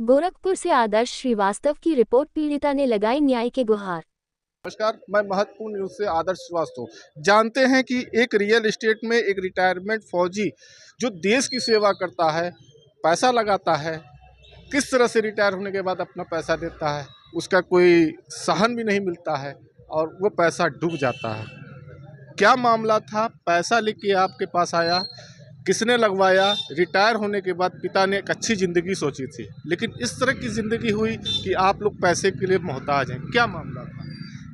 गोरखपुर से आदर्श श्रीवास्तव की रिपोर्ट। पीड़िता ने लगाई न्याय के गुहार। नमस्कार, मैं महत्वपूर्ण न्यूज से आदर्श श्रीवास्तव। जानते हैं कि एक रियल एस्टेट में एक रिटायरमेंट फौजी जो देश की सेवा करता है, पैसा लगाता है, किस तरह से रिटायर होने के बाद अपना पैसा देता है, उसका कोई सहन भी नहीं मिलता है और वो पैसा डूब जाता है। क्या मामला था? पैसा लेके आपके पास आया, किसने लगवाया? रिटायर होने के बाद पिता ने एक अच्छी ज़िंदगी सोची थी, लेकिन इस तरह की ज़िंदगी हुई कि आप लोग पैसे के लिए मोहताज हैं। क्या मामला था?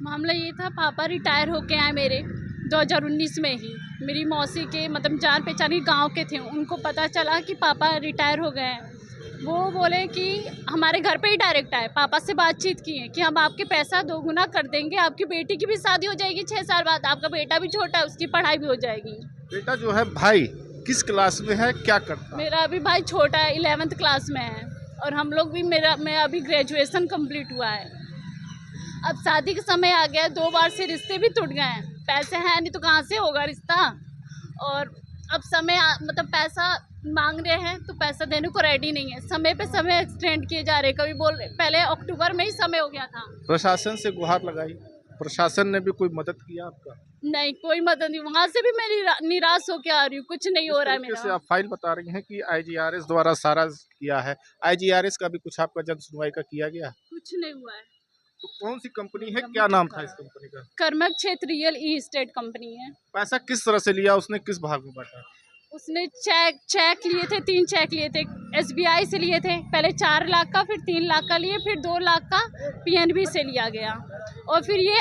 मामला ये था, पापा रिटायर होके आए मेरे 2019 में ही। मेरी मौसी के मतलब जान पहचान गांव के थे, उनको पता चला कि पापा रिटायर हो गए हैं। वो बोले कि हमारे घर पे ही डायरेक्ट आए, पापा से बातचीत की है कि हम आपके पैसा दोगुना कर देंगे, आपकी बेटी की भी शादी हो जाएगी 6 साल बाद, आपका बेटा भी छोटा है, उसकी पढ़ाई भी हो जाएगी। बेटा जो है भाई किस क्लास में है, क्या करता है? मेरा अभी भाई छोटा है, 11th क्लास में है, और हम लोग भी मैं अभी ग्रेजुएशन कंप्लीट हुआ है। अब शादी का समय आ गया, 2 बार से रिश्ते भी टूट गए हैं। पैसे हैं नहीं तो कहाँ से होगा रिश्ता। और अब मतलब पैसा मांग रहे हैं तो पैसा देने को रेडी नहीं है। समय पे समय एक्सटेंड किए जा रहे, कभी बोल रहे पहले अक्टूबर में ही समय हो गया था। प्रशासन से गुहार लगाई, प्रशासन ने भी कोई मदद किया आपका? नहीं, कोई मदद नहीं। वहाँ से भी मैं निराश होकर आ रही हूँ, कुछ नहीं हो रहा है मेरा। से आप फाइल बता रही हैं कि आईजीआरएस द्वारा सारा किया है, आईजीआरएस का भी कुछ आपका जन सुनवाई का किया गया? कुछ नहीं हुआ है। तो कौन सी कंपनी है, क्या नाम था इस कंपनी का? कर्मक क्षेत्र रियल एस्टेट कंपनी है। पैसा किस तरह से लिया उसने, किस भाग में बांटा? उसने चेक लिए थे, 3 चेक लिए थे। एसबीआई से लिए थे, पहले 4 लाख का, फिर 3 लाख का लिए, फिर 2 लाख का पीएनबी से लिया गया। और फिर ये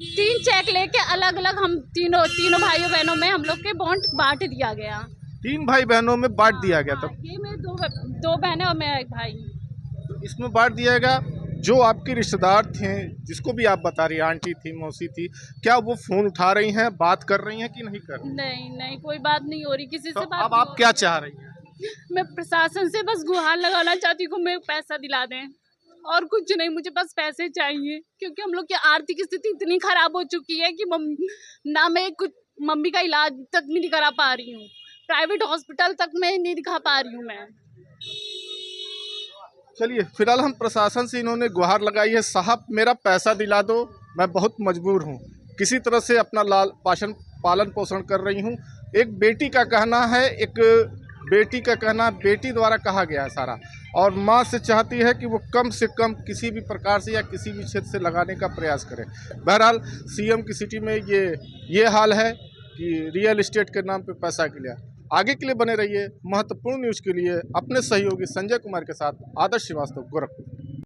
3 चेक लेके अलग अलग हम तीनों भाइयों बहनों में हम लोग के बॉन्ड बांट दिया गया। 3 भाई बहनों में बांट दिया गया था? ये मेरे दो बहनें और मेरा एक भाई। तो इसमें बांट दिया गया। जो आपके रिश्तेदार थे, जिसको भी आप बता रही, आंटी थी, मौसी थी, क्या वो फोन उठा रही हैं, बात कर रही हैं कि नहीं कर रही? नहीं, कोई बात नहीं हो रही किसी तो से। बात अब आप क्या चाह रही हैं? मैं प्रशासन से बस गुहार लगाना चाहती हूँ, मुझे पैसा दिला दें और कुछ नहीं। मुझे बस पैसे चाहिए, क्योंकि हम लोग की आर्थिक स्थिति इतनी खराब हो चुकी है कि मैं कुछ मम्मी का इलाज तक नहीं करा पा रही हूँ, प्राइवेट हॉस्पिटल तक मैं नहीं दिखा पा रही हूँ मैं। चलिए, फिलहाल हम प्रशासन से इन्होंने गुहार लगाई है, साहब मेरा पैसा दिला दो, मैं बहुत मजबूर हूँ, किसी तरह से अपना पालन पोषण कर रही हूँ। एक बेटी का कहना है, बेटी द्वारा कहा गया है सारा, और माँ से चाहती है कि वो कम से कम किसी भी प्रकार से या किसी भी क्षेत्र से लगाने का प्रयास करें। बहरहाल सीएम की सिटी में ये हाल है कि रियल एस्टेट के नाम पे पैसा के लिए। आगे के लिए बने रहिए। महत्वपूर्ण न्यूज़ के लिए अपने सहयोगी संजय कुमार के साथ आदर्श श्रीवास्तव, गोरखपुर।